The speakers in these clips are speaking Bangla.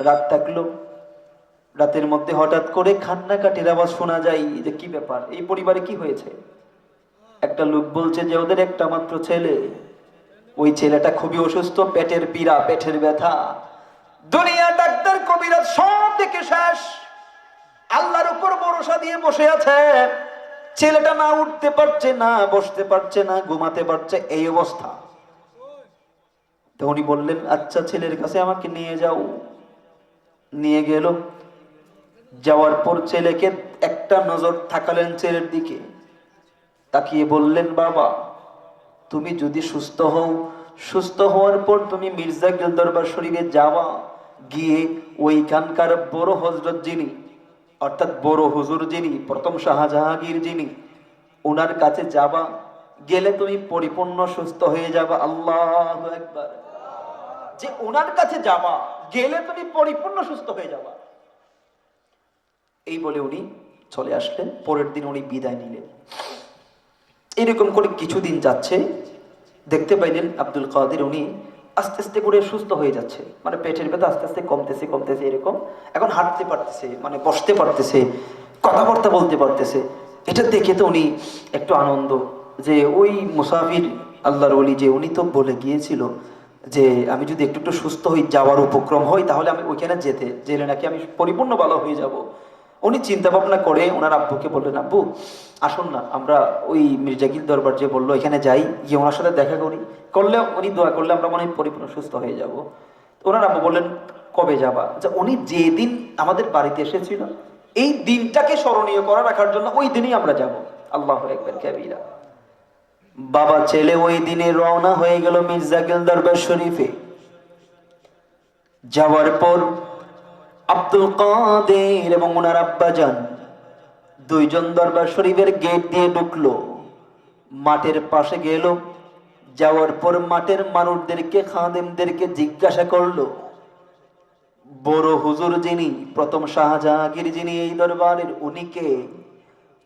রাত থাকলো, রাতের মধ্যে হঠাৎ করে কান্নাকাটির আওয়াজ শোনা যায়। যে কি ব্যাপার, এই পরিবারে কি হয়েছে? একটা লোক বলছে যে ওদের একটা মাত্র ছেলে, ওই ছেলেটা খুবই অসুস্থ, পেটের পীড়া, পেটের ব্যথা, দুনিয়া ডাক্তার কবিরাজ সব দেখে শেষ, আল্লাহর উপর ভরসা দিয়ে বসে আছে। ছেলেটা না উঠতে পারছে, না বসতে পারছে, না ঘুমাতে পারছে, এই অবস্থা। তো উনি বললেন, আচ্ছা ছেলের কাছে আমাকে নিয়ে যাও। নিয়ে গেল। যাওয়ার পর ছেলেকে একটা নজর তাকালেন ছেলের দিকে, তাকিয়ে বললেন, বাবা তুমি যদি সুস্থ হও, সুস্থ হওয়ার পর তুমি মির্জা গিল দরবার শরীফে যাওয়া, গিয়ে ওইখানকার বড় হযরত যিনি, অর্থাৎ বড় হুজুর যিনি, প্রথম শাহজাহাঙ্গীর যিনি, ওনার কাছে যাবা, গেলে তুমি পরিপূর্ণ সুস্থ হয়ে যাবা। আল্লাহু আকবার। যে ওনার কাছে যাবা, গেলে তুমি পরিপূর্ণ সুস্থ হয়ে যাবা। এই বলে উনি চলে আসলেন। পরের দিন উনি বিদায় নিলেন। এরকম করে কিছুদিন যাচ্ছে, দেখতে পাইলেন আব্দুল কাদের উনি আস্তে আস্তে করে সুস্থ হয়ে যাচ্ছে, মানে পেটের ব্যথা আস্তে আস্তে কমতেছে কমতেছে এরকম। এখন হাঁটতে পারতেছে, মানে বসতে পারতেছে, কথাবার্তা বলতে পারতেছে। এটা দেখে তো উনি একটু আনন্দ, যে ওই মুসাফির আল্লাহর ওলি যে উনি তো বলে গিয়েছিল যে আমি যদি একটু একটু সুস্থ হই, যাওয়ার উপক্রম হই, তাহলে আমি ওইখানে জেলে নাকি আমি পরিপূর্ণ ভালো হয়ে যাব। উনি চিন্তা ভাবনা করে ওনার আব্বুকে বললেন, আব্বু আসুন না আমরা ওই মির্জাগিল দরবার যে বললো এখানে যাই, গিয়ে ওনার সাথে দেখা করি, করলে উনি দোয়া করলে আমরা মনে হয় পরিপূর্ণ সুস্থ হয়ে যাব। তো ওনার আব্বু বললেন, কবে যাবা? আচ্ছা, উনি যেদিন আমাদের বাড়িতে এসেছিল এই দিনটাকে স্মরণীয় করে রাখার জন্য ওই দিনই আমরা যাব। আল্লাহু আকবার কাবীরা। বাবা ছেলে ওই দিনে রওনা হয়ে গেল মির্জাগিল দরবার শরীফে। যাওয়ার পর আব্দুল কাদের এবং ওনার আব্বাজান দুইজন দরবার শরীফের গেট দিয়ে ঢুকলো, মাঠের পাশে গেল। যাওয়ার পর মাঠের মানুষদেরকে, খাদেমদেরকে জিজ্ঞাসা করলো, বড় হুজুর যিনি, প্রথম শাহজাহাঙ্গীর যিনি এই দরবারের, উনি কে?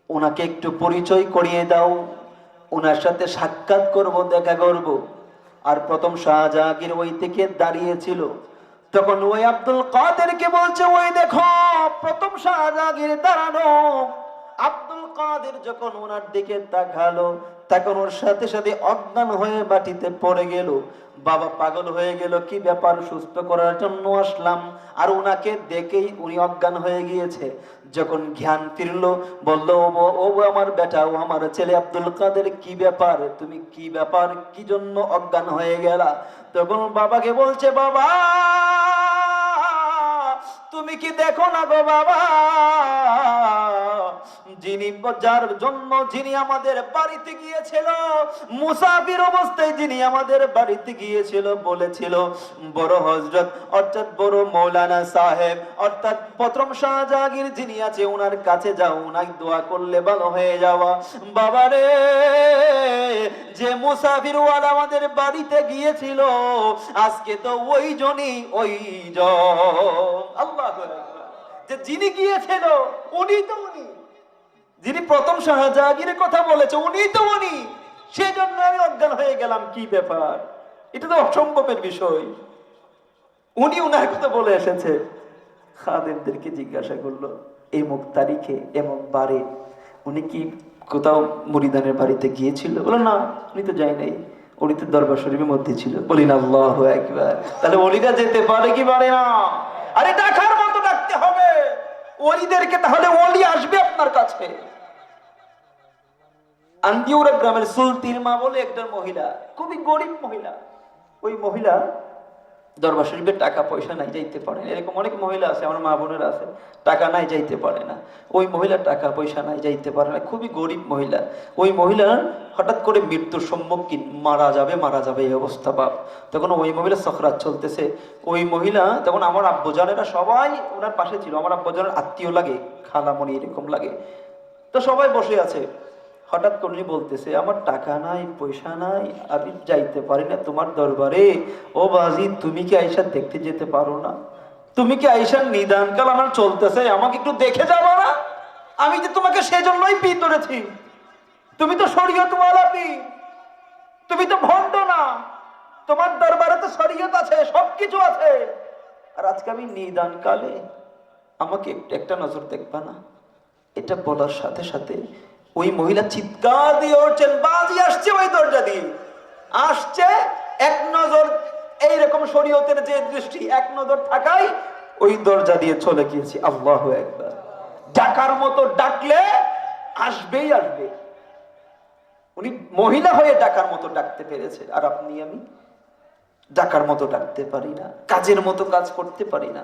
ওনাকে একটু পরিচয় করিয়ে দাও, ওনার সাথে সাক্ষাৎ করব, দেখা করব। আর প্রথম শাহজাহাঙ্গীর ওই থেকে দাঁড়িয়েছিল। তখন ওই আব্দুল কাদেরকে বলছে, ওই দেখো প্রথম শাহজাহাঙ্গীর দাঁড়ানো। আব্দুল কাদের যখন ওনার দিকে তাকালো, তখন ওর সাথে সাথে অজ্ঞান হয়ে মাটিতে পড়ে গেল। বাবা পাগল হয়ে গেল, কি ব্যাপার, সুস্থ করার জন্য আসলাম, আর ওনাকে দেখেই উনি অজ্ঞান হয়ে গিয়েছে। যখন জ্ঞান ফিরলো, বলল, ও আমার বেটা, ও আমার ছেলে আব্দুল কাদের, কি ব্যাপার, তুমি কি ব্যাপার, কি জন্য অজ্ঞান হয়ে গেলা? তখন বাবাকে বলছে, বাবা তুমি কি দেখো না গো বাবা, যিনি, যার জন্য যিনি আমাদের বাড়িতে গিয়েছিল, মুসাফির অবস্থায় যিনি আমাদের বাড়িতে গিয়েছিল, বলেছিল বড় হযরত অর্থাৎ বড় মৌলানা সাহেব অর্থাৎ প্রথম শাহজাহাঙ্গীর যিনি আছে ওনার কাছে যাও, ওনাকে দোয়া করলে ভালো হয়ে যাওয়া। বাবারে, যে মুসাফির ওয়ালা আমাদের বাড়িতে গিয়েছিল, আজকে তো ওই জনই, ওই আল্লাহু আকবার, যে যিনি গিয়েছিল উনি তো উনি, যিনি প্রথম শাহজাহাঙ্গীরের কথা বলেছে উনি তো উনি, সেজন্য আমি অজ্ঞান হয়ে গেলাম। কি ব্যাপার, এটা তো অসম্ভবের বিষয়। উনি উনার কথা বলে এসেছে। খাদেমদেরকে জিজ্ঞাসা করলো, এমুক তারিখে এমক বারে উনি কি কোথাও মুরিদানের বাড়িতে গিয়েছিল? বলো না, উনি তো যায় নাই, উনি তো দরবার শরীফের মধ্যে ছিল। বলি না আল্লাহু আকবার। তাহলে ওলিরা যেতে পারে কি পারে না? আরে ডাকার মতো ডাকতে হবে ওলিদেরকে, তাহলে ওলি আসবে আপনার কাছে। আন্দিউরা গ্রামের সুলতির মা বলে একটা মহিলা, খুবই গরিব মহিলা। ওই মহিলা দরবার শরীফের টাকা পয়সা নাই, যাইতে পারে না। এরকম অনেক মহিলা আছে, আমার মা বোনেরা আছে, টাকা নাই, যাইতে পারে না। ওই মহিলা টাকা পয়সা নাই, যাইতে পারে না, খুবই গরিব মহিলা। ওই মহিলার হঠাৎ করে মৃত্যুর সম্মুখীন, মারা যাবে মারা যাবে এই অবস্থা বাপ। তখন ওই মহিলা সখরাত চলতেছে। ওই মহিলা তখন, আমার আব্বুজানেরা সবাই ওনার পাশে ছিল, আমার আব্বুজানের আত্মীয় লাগে, খালামণি এরকম লাগে, তো সবাই বসে আছে। হঠাৎ করে বলতেছে, আমার টাকা নাই, পয়সা নাই, আমি যাইতে পারি না তোমার দরবারে। ও বাজি, তুমি কি আয়েশা দেখতে যেতে পারো না? তুমি কি আয়েশার নিদান কাল আমার চলতেছে, আমাকে একটু দেখে যাবো না? আমি যে তোমাকে সেজন্যই পীর ধরেছি। তুমি তো শরীয়তওয়ালা পীর, তুমি তো ভণ্ড না। তোমার দরবারে তো শরীয়ত আছে, সবকিছু আছে। আর আজকে আমি নিদান কালে আমাকে একটা নজর দেখবা না? এটা বলার সাথে সাথে ওই মহিলা চিৎকার দিয়ে উঠছেন, বাজি আসছে ওই দরজা দিয়ে আসছে। এক নজর, এইরকম শরীয়তের যে দৃষ্টি, এক নজর থাকাই ওই দরজা দিয়ে চলে গিয়েছি। আল্লাহু আকবার। ডাকার মতো ডাকলে আসবেই আসবে। উনি মহিলা হয়ে ডাকার মতো ডাকতে পেরেছে, আর আপনি আমি ডাকার মতো ডাকতে পারি না, কাজের মতো কাজ করতে পারি না।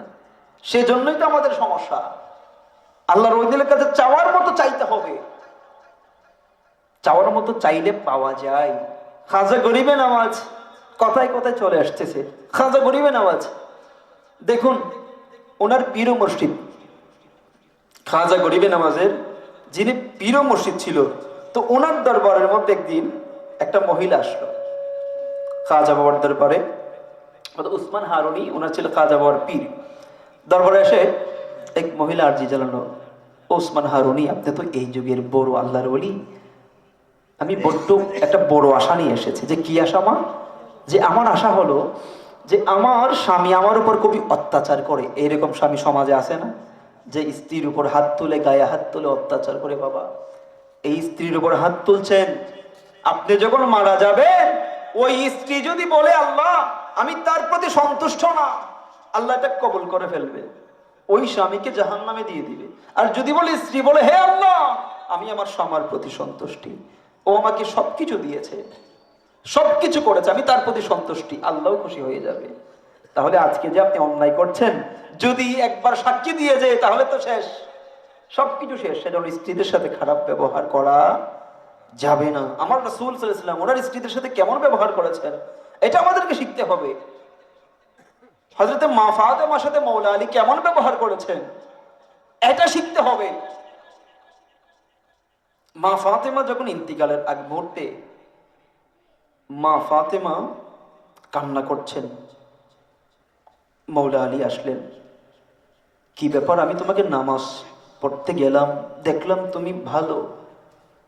সেজন্যই তো আমাদের সমস্যা। আল্লাহর ওইদের কাছে চাওয়ার মতো চাইতে হবে, চাওয়ার মতো চাইলে পাওয়া যায়। খাজা গরিবে নামাজ কথায় কথায় চলে আসতেছে, খাজা গরিবে নামাজ। দেখুন ওনার পীর মসজিদ, খাজা গরিবে নামাজের যিনি পীর মসজিদ ছিল, তো ওনার দরবারের মধ্যে একদিন একটা মহিলা আসলো খাজা বাবার দরবারে। উসমান হারুনি ওনার ছিল খাজা বাবার পীর। দরবারে এসে এক মহিলা আরজি জানালো, ওসমান হারুনি, আপনি তো এই যুগের বড় আল্লাহর ওলি, আমি বড্ড একটা বড় আশা নিয়ে এসেছি। যে কি আশা মা? যে আমার আশা হলো যে আমার স্বামী আমার উপর খুবই অত্যাচার করে। এইরকম স্বামী সমাজে আছে না, যে স্ত্রীর উপর হাত তুলে, গায়ে হাত তুলে অত্যাচার করে। বাবা, এই স্ত্রীর উপর হাত তুলছেন, আপনি যখন মারা যাবেন ওই স্ত্রী যদি বলে আল্লাহ আমি তার প্রতি সন্তুষ্ট না, আল্লাহ এটা কবুল করে ফেলবে, ওই স্বামীকে জাহান্নামে দিয়ে দিবে। আর যদি বলে স্ত্রী বলে হে আল্লাহ আমি আমার স্বামীর প্রতি সন্তুষ্টি, ও আমাকে সবকিছু দিয়েছে, সবকিছু করেছে, আমি তার প্রতি সন্তুষ্টি, আল্লাহ খুশি হয়ে যাবে। তাহলে আজকে যে আপনি অন্যায় করছেন, যদি একবার সাক্ষী দিয়ে যায় তাহলে তো শেষ, সবকিছু শেষ। সেটা হলো স্ত্রীদের সাথে খারাপ ব্যবহার করা যাবে না। আমার রাসূল সাল্লাল্লাহু আলাইহি ওয়াসাল্লাম ওনার স্ত্রীদের সাথে কেমন ব্যবহার করেছেন এটা আমাদেরকে শিখতে হবে। হযরতে মা ফাতেমার সাথে মৌলা আলী কেমন ব্যবহার করেছেন এটা শিখতে হবে। মা ফাতেমা যখন ইন্তিকালের আগ মুহূর্তে মা ফাতেমা কান্না করছেন, মৌলা আলী আসলেন, কি ব্যাপার? আমি তোমাকে নামাজ পড়তে গেলাম, দেখলাম তুমি ভালো,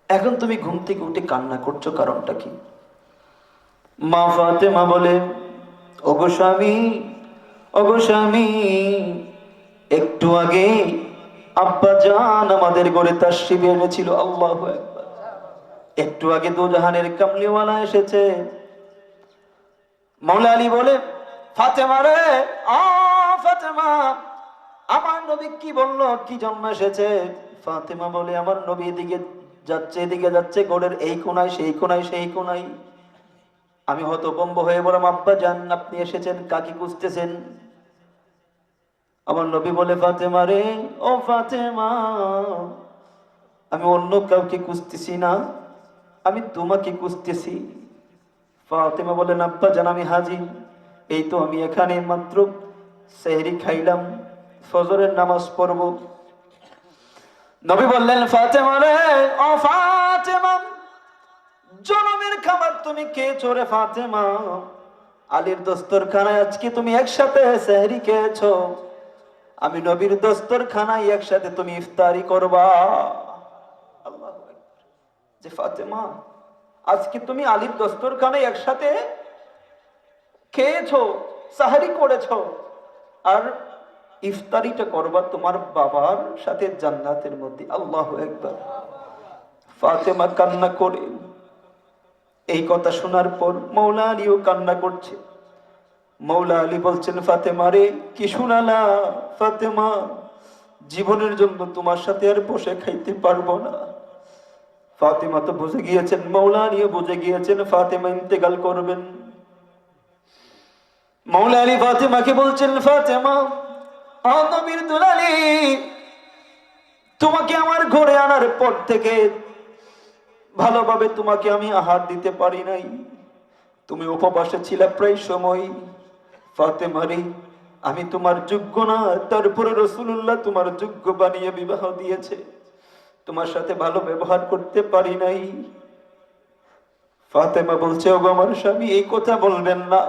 এখন তুমি ঘুম থেকে উঠে কান্না করছো, কারণটা কি? মা ফাতেমা বলে, ওগো স্বামী, ওগো স্বামী, একটু আগে আব্বা জান আমাদের ঘরে তাশরিফ এনেছিল। আল্লাহু আকবার। একটু আগে দোজাহানের কামলিওয়ালা এসেছে। মৌলা আলী বলে, ফাতেমা রে, ফাতেমা, আমার নবী কি বললো, কি জন্য এসেছে? ফাতেমা বলে, আমার নবী এদিকে যাচ্ছে, এদিকে যাচ্ছে, ঘরের এই কোনায় সেই কোনায় সেই কোনায়। আমি হতভম্ব হয়ে বললাম, আব্বা জান আপনি এসেছেন, কাকে খুঁজতেছেন? আমার নবী বলে, ফাতেমা রে, ও ফাতেমা, আমি অন্য কাউকে খুঁজতেছি না, আমি তোমাকে খুঁজতেছি। ফাতেমা বলেন, আব্বা জান আমি হাজির, এই তো আমি এখানে মাত্র সেহরি খাইলাম, ফজরের নামাজ পড়ব। নবী বললেন, ফাতেমা রে, ও ফাতেমা, জনমের খাবার তুমি খেয়েছো রে ফাতেমা, আলীর দস্তরখানায় আজকে তুমি একসাথে সেহরি খেয়েছো, আমি নবীর দস্তরখানায় একসাথে তুমি ইফতারি করবা। আল্লাহু আকবার। যে ফাতেমা, আজকে তুমি আলীর দস্তরখানায় একসাথে খেয়েছো, সাহারি করেছো, আর ইফতারিটা করবা তোমার বাবার সাথে জান্নাতের মধ্যে। আল্লাহু আকবার। ফাতেমা কান্না করে, এই কথা শোনার পর মৌলা আলীও কান্না করছে। মৌলা আলী বলছেন, ফাতেমা রে, কি শুনালা? ফাতেমা, জীবনের জন্য তোমার সাথে আর বসে খাইতে পারবো না। ফাতেমা তো বুঝে গিয়েছেন, মৌলা আলীও বুঝে গিয়েছেন ফাতেমা ইন্তেকাল করবেন। মৌলা আলী ফাতেমাকে বলছেন, ফাতেমা, নবীর দুলালী, তোমাকে আমার ঘরে আনার পর থেকে ভালোভাবে তোমাকে আমি আহার দিতে পারি নাই, তুমি উপবাসে ছিলে প্রায় সময়। ফাতেমা রে, আমি তোমার যোগ্য না, তারপরে রাসূলুল্লাহ তোমার যোগ্য বানিয়ে বিবাহ দিয়েছে, তোমার সাথে ভালো ব্যবহার করতে পারি নাই। ফাতেমা বলছে, ওগো আমার স্বামী, এই কথা বলবেন না,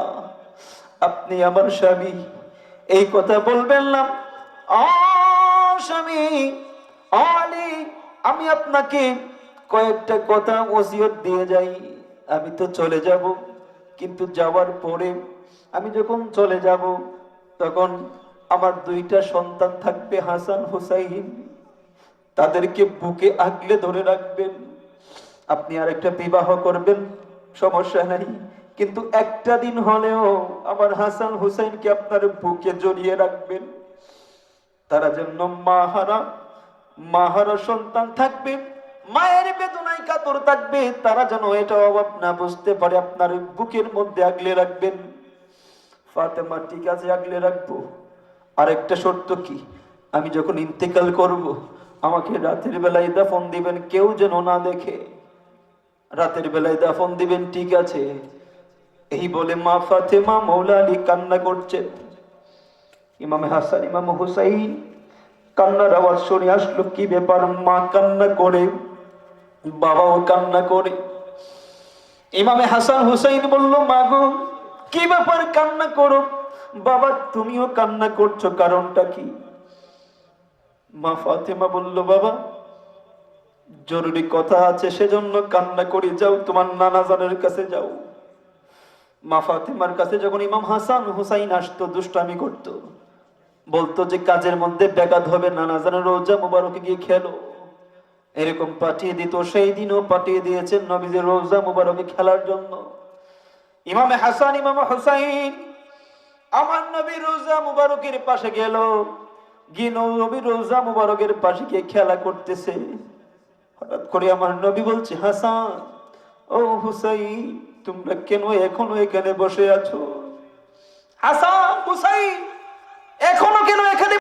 আপনি আমার স্বামী, এই কথা বলবেন না। স্বামী আলী, আমি আপনাকে কয়েকটা কথা ওসিয়ত দিয়ে যাই। আমি তো চলে যাব, কিন্তু যাওয়ার পরে আমি যখন চলে যাব তখন আমার দুইটা সন্তান থাকবে হাসান হুসাইন, তাদেরকে বুকে আগলে ধরে রাখবেন। আপনি আরেকটা বিবাহ করবেন, সমস্যা নাই, কিন্তু একটা দিন হলেও আমার হাসান হুসাইনকে আপনার বুকে জড়িয়ে রাখবেন। তারা জন্য মাহারা মাহারা সন্তান থাকবে, মায়ের বেদনায় কাতর থাকবে, তারা যেন এটা অভাব না বুঝতে পারে, আপনার বুকের মধ্যে আগলে রাখবেন। ফাতেমা, ঠিক আছে আগলে রাখবো, আরেকটা শর্ত কি, আমি যখন ইন্তেকাল করব আমাকে রাতের বেলায় দাফন দিবেন, কেউ যেন না দেখে, রাতের বেলায় দাফন দিবেন, ঠিক আছে? এই বলে মা ফাতেমা মৌলা আলী কান্না করছেন। ইমাম হাসান ইমাম হুসাইন কান্নার আওয়াজ শুনে আসলো, কি ব্যাপার? মা কান্না করে, বাবাও কান্না করে। ইমামে হাসান হুসাইন বলল, মা গো কি ব্যাপার, কান্না করো? বাবা তুমিও কান্না করছো, কারণটা কি? মা ফাতেমা বলল, বাবা জরুরি কথা আছে, সেজন্য কান্না করি, যাও তোমার নানা জানের কাছে যাও। মা ফাতেমার কাছে যখন ইমাম হাসান হুসাইন আসতো, দুষ্টামি করত, বলতো যে কাজের মধ্যে ব্যাঘাত হবে, নানা জানের রোজা মুবারকে গিয়ে খেলো, এরকম পাঠিয়ে দিত। সেই দিনও পাঠিয়ে দিয়েছেন নবীদের রোজা মুবারকে খেলার জন্য। ইমামে হাসান ইমাম হুসাইন আমার নবী রোজা মুবারকের পাশে গেল, গিয়ে নবী রোজা মুবারকের পাশে গিয়ে খেলা করতেছে। হঠাৎ করে আমার নবী বলছে, হাসান ও হুসাইন, তোমরা কেন এখনো এখানে বসে আছো? হাসান হুসাইন এখনো কেন এখানে